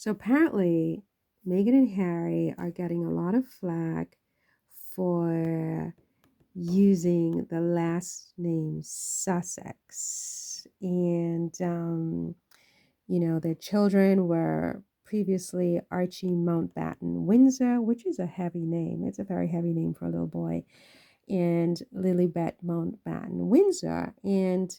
So apparently, Meghan and Harry are getting a lot of flack for using the last name Sussex. And their children were previously Archie Mountbatten Windsor, which is a heavy name. It's a very heavy name for a little boy, and Lilibet Mountbatten Windsor. And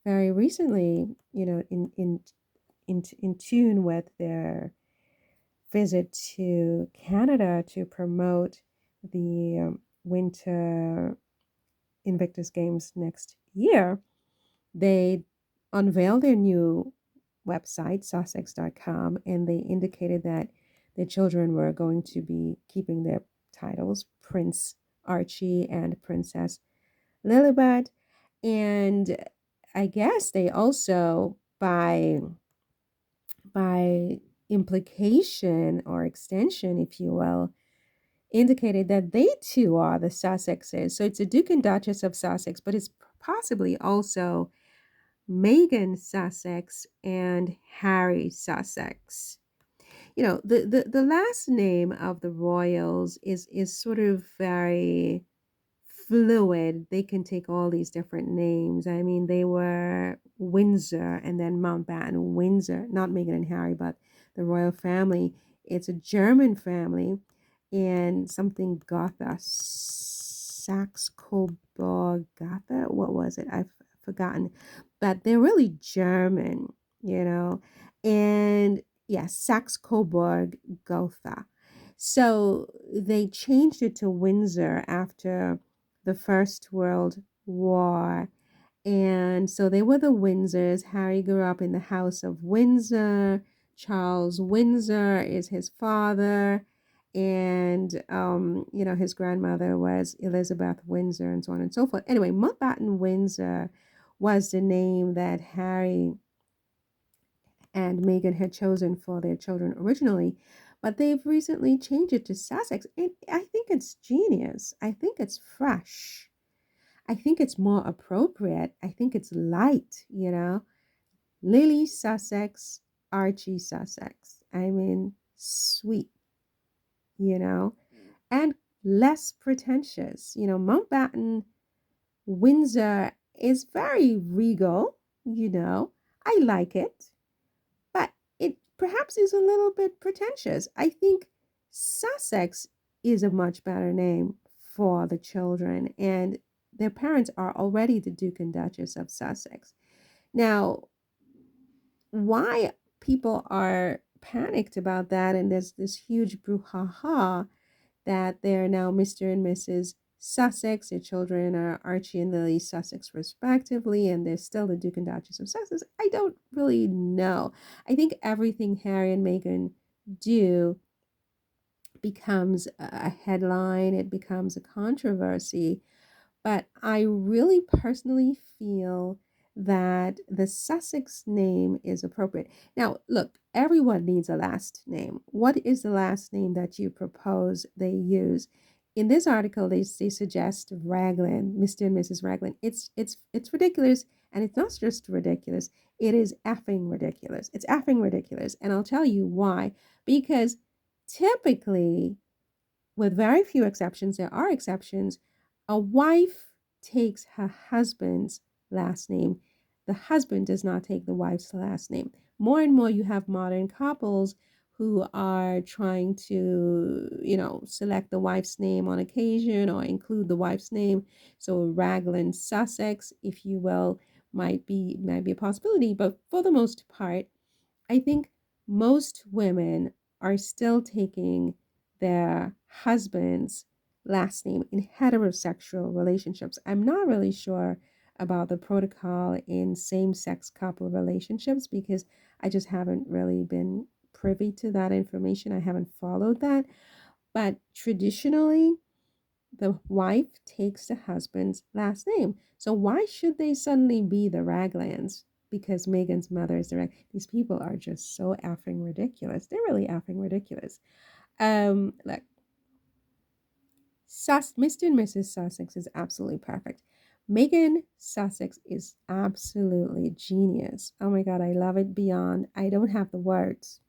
very recently, in tune with their visit to Canada to promote the Winter Invictus Games next year, they unveiled their new website, Sussex.com, and they indicated that the children were going to be keeping their titles, Prince Archie and Princess Lilibet. And I guess they also, by implication or extension, if you will, indicated that they too are the Sussexes. So it's a Duke and Duchess of Sussex, but it's possibly also Meghan Sussex and Harry Sussex. The last name of the royals is sort of very fluid. They can take all these different names. I mean, they were Windsor and then Mountbatten Windsor, not Meghan and Harry, but the royal family. It's a German family and something Gotha, Saxe Coburg Gotha. What was it? I've forgotten. But they're really German, you know. And yes, Saxe Coburg Gotha. So they changed it to Windsor after the First World War. And so they were the Windsors. Harry grew up in the House of Windsor. Charles Windsor is his father. And, his grandmother was Elizabeth Windsor and so on and so forth. Anyway, Mountbatten Windsor was the name that Harry and Meghan had chosen for their children originally, but they've recently changed it to Sussex. And I think it's genius. I think it's fresh. I think it's more appropriate. I think it's light. Lily Sussex, Archie Sussex. I mean, sweet, you know, and less pretentious. Mountbatten Windsor is very regal. I like it. But it perhaps is a little bit pretentious. I think Sussex is a much better name for the children, and their parents are already the Duke and Duchess of Sussex. Now, why people are panicked about that, and there's this huge brouhaha that they're now Mr. and Mrs. Sussex. Their children are Archie and Lily Sussex, respectively, and they're still the Duke and Duchess of Sussex. I don't really know. I think everything Harry and Meghan do becomes a headline, it becomes a controversy. But I really personally feel that the Sussex name is appropriate. Now, look, everyone needs a last name. What is the last name that you propose they use? In this article, they suggest Raglan, Mr. and Mrs. Raglan. It's ridiculous, and it's not just ridiculous. It is effing ridiculous. It's effing ridiculous, and I'll tell you why. Because typically, with very few exceptions, there are exceptions, a wife takes her husband's last name. The husband does not take the wife's last name. More and more, you have modern couples who are trying to, select the wife's name on occasion or include the wife's name. So Raglan Sussex, if you will, might be a possibility. But for the most part, I think most women are still taking their husband's last name in heterosexual relationships. I'm not really sure about the protocol in same sex couple relationships because I just haven't really been privy to that information. I haven't followed that. But traditionally, the wife takes the husband's last name. So why should they suddenly be the Raglans? Because Meghan's mother is the These people are just so effing ridiculous. They're really effing ridiculous. Look, Mr. and Mrs. Sussex is absolutely perfect. Meghan Sussex is absolutely genius. Oh my God, I love it beyond. I don't have the words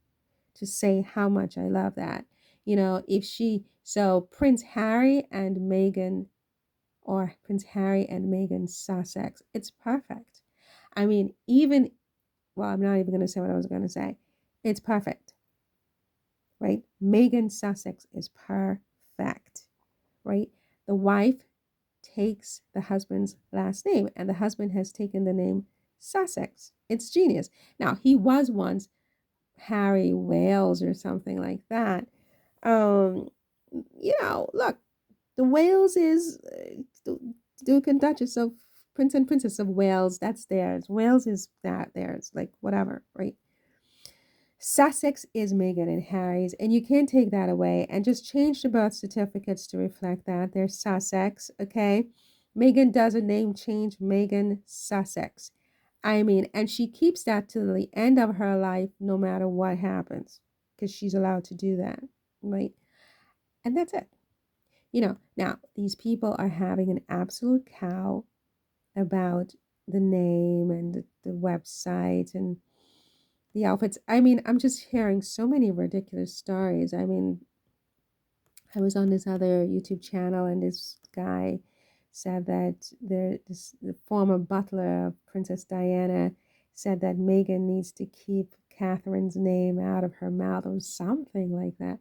to say how much I love that. If so Prince Harry and Meghan, or Prince Harry and Meghan Sussex, it's perfect. I mean, even, well, I'm not even going to say what I was going to say. It's perfect, right? Meghan Sussex is perfect, right? The wife takes the husband's last name, and the husband has taken the name Sussex. It's genius. Now, he was once Harry Wales or something like that. Um, Look, the Wales is the Duke and Duchess of Prince and Princess of Wales. That's theirs. Wales is that theirs. Like whatever, right? Sussex is Meghan and Harry's, and you can't take that away. And just change the birth certificates to reflect that. They're Sussex, okay? Meghan does a name change, Meghan Sussex. I mean, and she keeps that to the end of her life, no matter what happens, because she's allowed to do that, right? And that's it. Now these people are having an absolute cow about the name and the website and the outfits. I mean, I'm just hearing so many ridiculous stories. I mean, I was on this other YouTube channel, and this guy said that the former butler of Princess Diana said that Meghan needs to keep Catherine's name out of her mouth or something like that.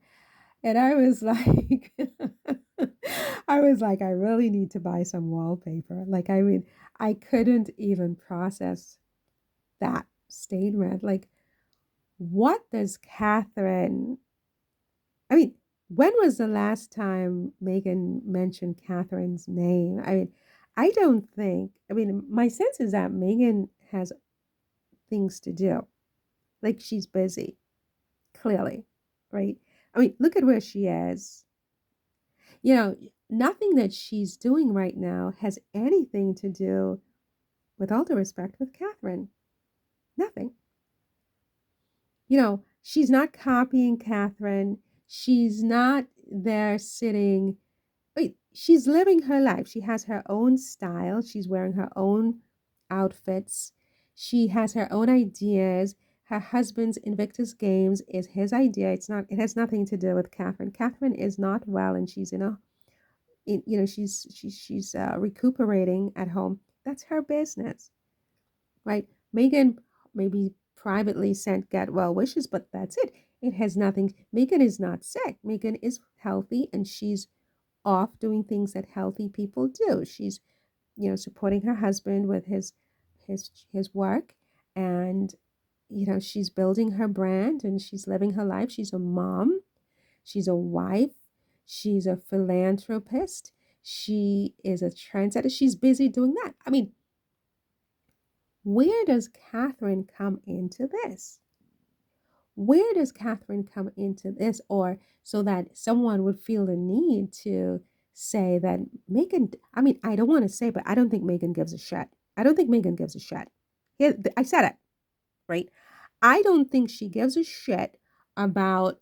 And I was like, I really need to buy some wallpaper. Like, I mean, I couldn't even process that statement. Like, what does Catherine, I mean, when was the last time Meghan mentioned Catherine's name? I mean, I don't think, I mean, my sense is that Meghan has things to do. Like, she's busy, clearly, right? I mean, look at where she is. You know, Nothing that she's doing right now has anything to do, with all due respect, with Catherine. Nothing. She's not copying Catherine. She's not there sitting. Wait, she's living her life. She has her own style. She's wearing her own outfits. She has her own ideas. Her husband's Invictus Games is his idea. It has nothing to do with Catherine. Catherine is not well, and she's she's recuperating at home. That's her business, right? Meghan maybe privately sent get well wishes, but that's it. It has nothing. Meghan is not sick. Meghan is healthy, and she's off doing things that healthy people do. She's, supporting her husband with his work, and she's building her brand, and she's living her life. She's a mom, she's a wife, she's a philanthropist, she is a trendsetter. She's busy doing that. I mean, where does Catherine come into this? Where does Catherine come into this? Or so that someone would feel the need to say that Meghan, I mean, I don't want to say, but I don't think Meghan gives a shit. I don't think Meghan gives a shit. I said it, right? I don't think she gives a shit about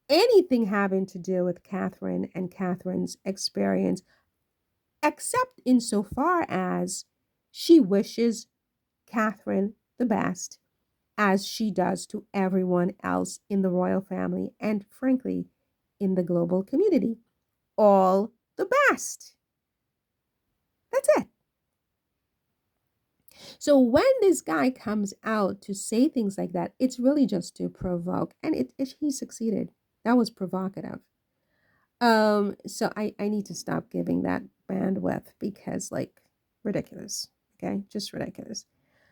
anything having to do with Catherine and Catherine's experience, except insofar as she wishes Catherine the best, as she does to everyone else in the royal family and, frankly, in the global community. All the best. That's it. So when this guy comes out to say things like that, it's really just to provoke, and he succeeded. That was provocative. So I need to stop giving that bandwidth, because, like, ridiculous. Okay, just ridiculous.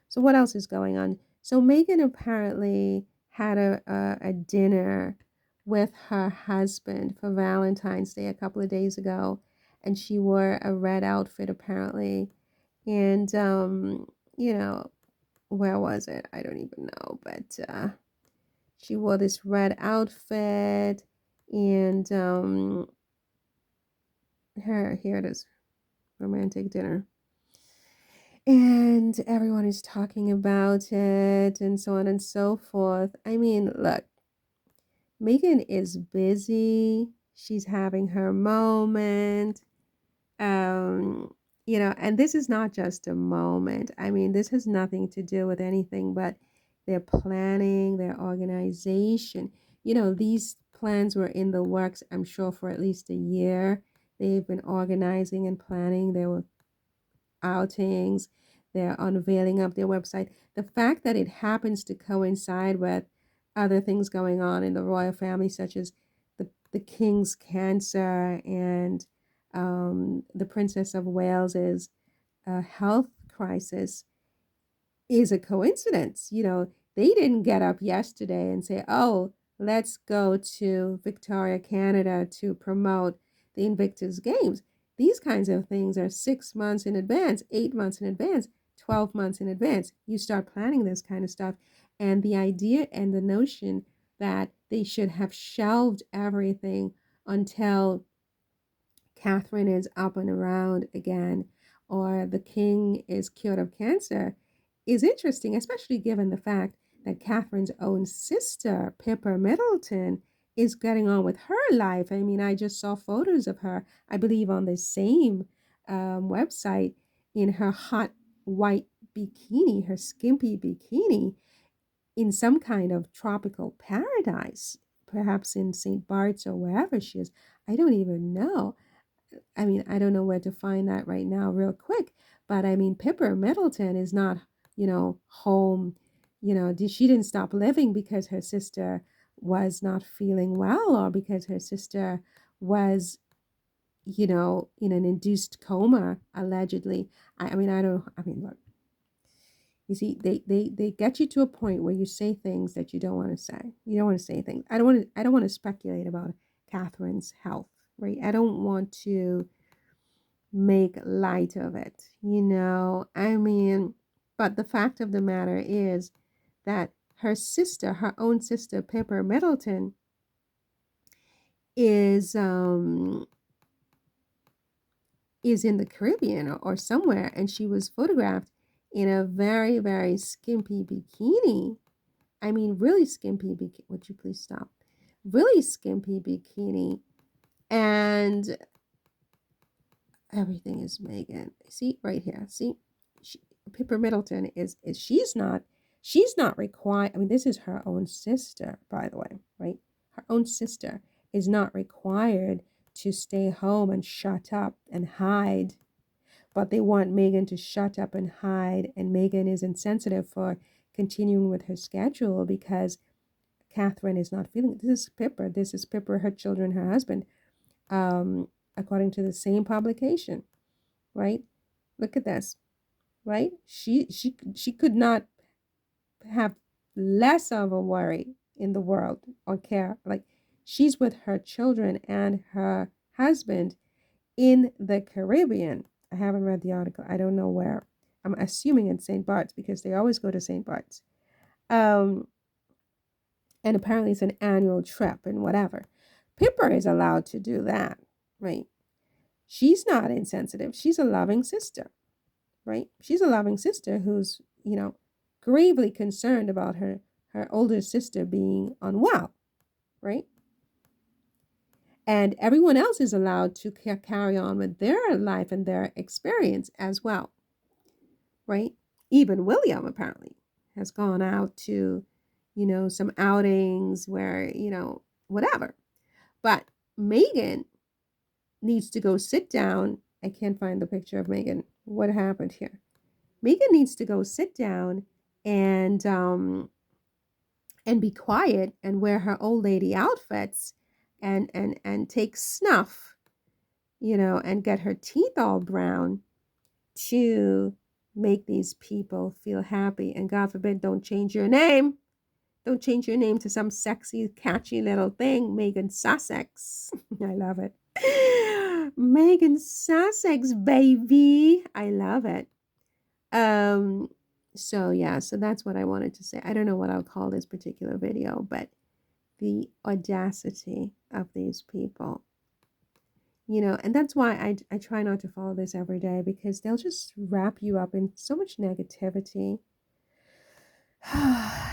So what else is going on? So Meghan apparently had a dinner with her husband for Valentine's Day a couple of days ago, and she wore a red outfit apparently. And where was it? I don't even know, but she wore this red outfit, and here it is, romantic dinner. And everyone is talking about it, and so on and so forth. I mean, look, Meghan is busy. She's having her moment. Um, and this is not just a moment. I mean, this has nothing to do with anything but their planning, their organization. You know, these plans were in the works, I'm sure, for at least a year. They've been organizing and planning their outings, their unveiling of their website. The fact that it happens to coincide with other things going on in the royal family, such as the king's cancer and the Princess of Wales's health crisis, is a coincidence. You know, they didn't get up yesterday and say, oh, let's go to Victoria, Canada to promote the Invictus Games. These kinds of things are 6 months in advance, 8 months in advance, 12 months in advance. You start planning this kind of stuff. And the idea and the notion that they should have shelved everything until Catherine is up and around again, or the king is cured of cancer, is interesting, especially given the fact that Catherine's own sister, Pippa Middleton, is getting on with her life. I mean, I just saw photos of her, I believe, on the same website in her hot white bikini, her skimpy bikini, in some kind of tropical paradise, perhaps in St. Bart's or wherever she is. I don't even know. I mean, I don't know where to find that right now, real quick. But I mean, Pippa Middleton is not, home. She didn't stop living because her sister was not feeling well or because her sister was, in an induced coma, allegedly. I mean, I don't, I mean, look, you see, they get you to a point where you say things that you don't want to say. You don't want to say things. I don't want to speculate about Catherine's health, right? I don't want to make light of it. I mean, but the fact of the matter is that her sister, her own sister, Pippa Middleton, is um is in the Caribbean or somewhere, and she was photographed in a very, very skimpy bikini. I mean, really skimpy bikini. Would you please stop? Really skimpy bikini. And everything is Megan. See right here. See, she, Pippa Middleton is she's not required. I mean, this is her own sister, by the way, right? Her own sister is not required to stay home and shut up and hide. But they want Megan to shut up and hide, and Megan is insensitive for continuing with her schedule because Catherine is not feeling it. This is Pippa. This is Pippa, her children, her husband, according to the same publication, right? Look at this, right? She could not have less of a worry in the world or care. Like, she's with her children and her husband in the Caribbean. I haven't read the article. I don't know where. I'm assuming it's St. Bart's because they always go to St. Bart's. Um, and apparently it's an annual trip and whatever. Pippa is allowed to do that, right? She's not insensitive. She's a loving sister, right? She's a loving sister who's, gravely concerned about her older sister being unwell, right? And everyone else is allowed to carry on with their life and their experience as well, right? Even William apparently has gone out to, some outings where, whatever. But Megan needs to go sit down. I can't find the picture of Megan. What happened here? Megan needs to go sit down and be quiet and wear her old lady outfits and take snuff, and get her teeth all brown to make these people feel happy. And God forbid, don't change your name. Don't change your name to some sexy, catchy little thing, Megan Sussex. I love it. Megan Sussex, baby. I love it. Um, so yeah, so that's what I wanted to say. I don't know what I'll call this particular video, but the audacity of these people, and that's why I try not to follow this every day, because they'll just wrap you up in so much negativity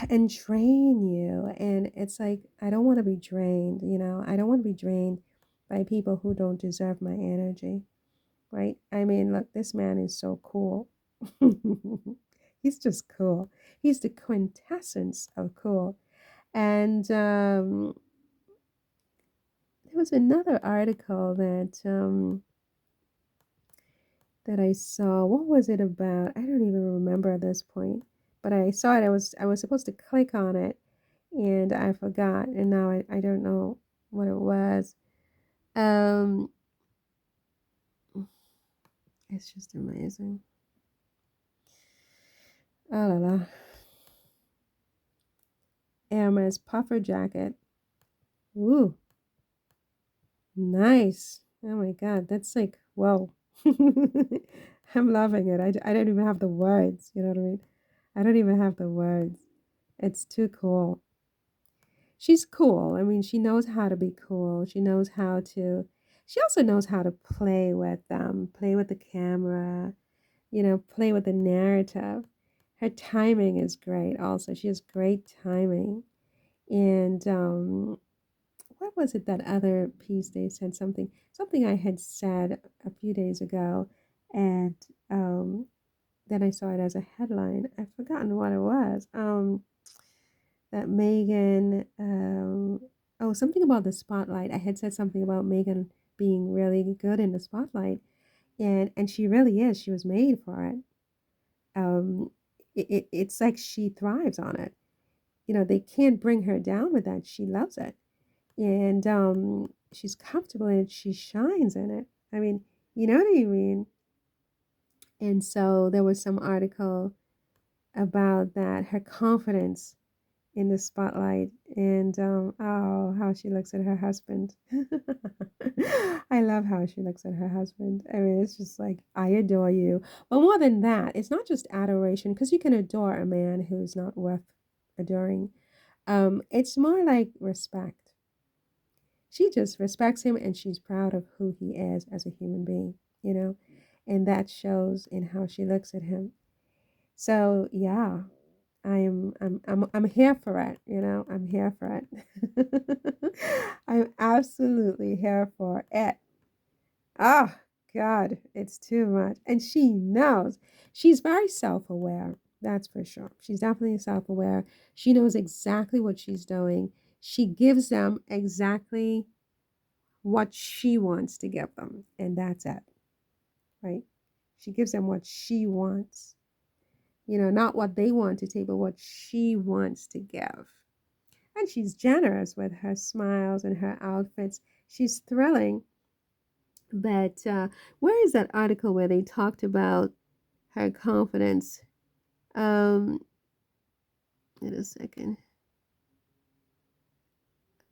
and drain you. And it's like, I don't want to be drained, I don't want to be drained by people who don't deserve my energy, right? I mean, look, this man is so cool. He's just cool. He's the quintessence of cool. And there was another article that I saw. What was it about? I don't even remember at this point. But I saw it. I was supposed to click on it, and I forgot. And now I don't know what it was. Um, it's just amazing. Oh la la. Hermes puffer jacket. Ooh, nice. Oh my God, that's like, whoa. I'm loving it. I don't even have the words. You know what I mean? I don't even have the words. It's too cool. She's cool. I mean, she knows how to be cool. She also knows how to play with the camera, play with the narrative. Her timing is great also. She has great timing. And what was it, that other piece they said something I had said a few days ago, and then I saw it as a headline. I've forgotten what it was. That Megan, oh, something about the spotlight. I had said something about Megan being really good in the spotlight, and she really is. She was made for it. Um, it's like she thrives on it. They can't bring her down with that. She loves it, and she's comfortable in it. She shines in it. I mean, you know what I mean? And so there was some article about that, her confidence in the spotlight, and oh, how she looks at her husband. I love how she looks at her husband. I mean, it's just like, I adore you. But more than that, it's not just adoration, because you can adore a man who's not worth adoring. It's more like respect. She just respects him, and she's proud of who he is as a human being, you know, and that shows in how she looks at him. So yeah, I'm here for it, I'm here for it. I'm absolutely here for it. Oh God, it's too much. And she knows. She's very self-aware, that's for sure. She's definitely self-aware. She knows exactly what she's doing. She gives them exactly what she wants to give them, and that's it, right? She gives them what she wants, not what they want to take, but what she wants to give. And she's generous with her smiles and her outfits. She's thrilling. But where is that article where they talked about her confidence? Um, wait a second.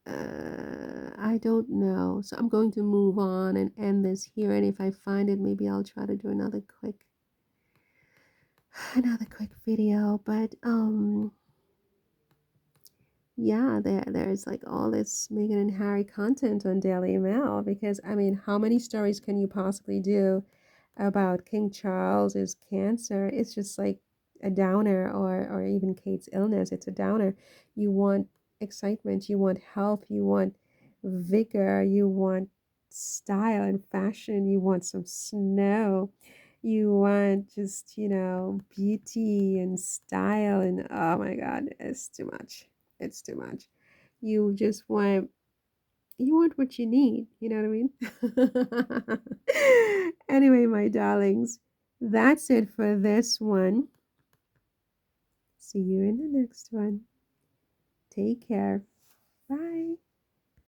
I don't know. So I'm going to move on and end this here. And if I find it, maybe I'll try to do another quick video. But yeah, there's like all this Meghan and Harry content on Daily Mail, because I mean, how many stories can you possibly do about King Charles's cancer? It's just like a downer, or even Kate's illness. It's a downer. You want excitement, you want health, you want vigor, you want style and fashion, you want some snow, you want just, beauty and style, and oh my God, it's too much. It's too much. You just want what you need, you know what I mean? Anyway, my darlings, that's it for this one. See you in the next one. Take care.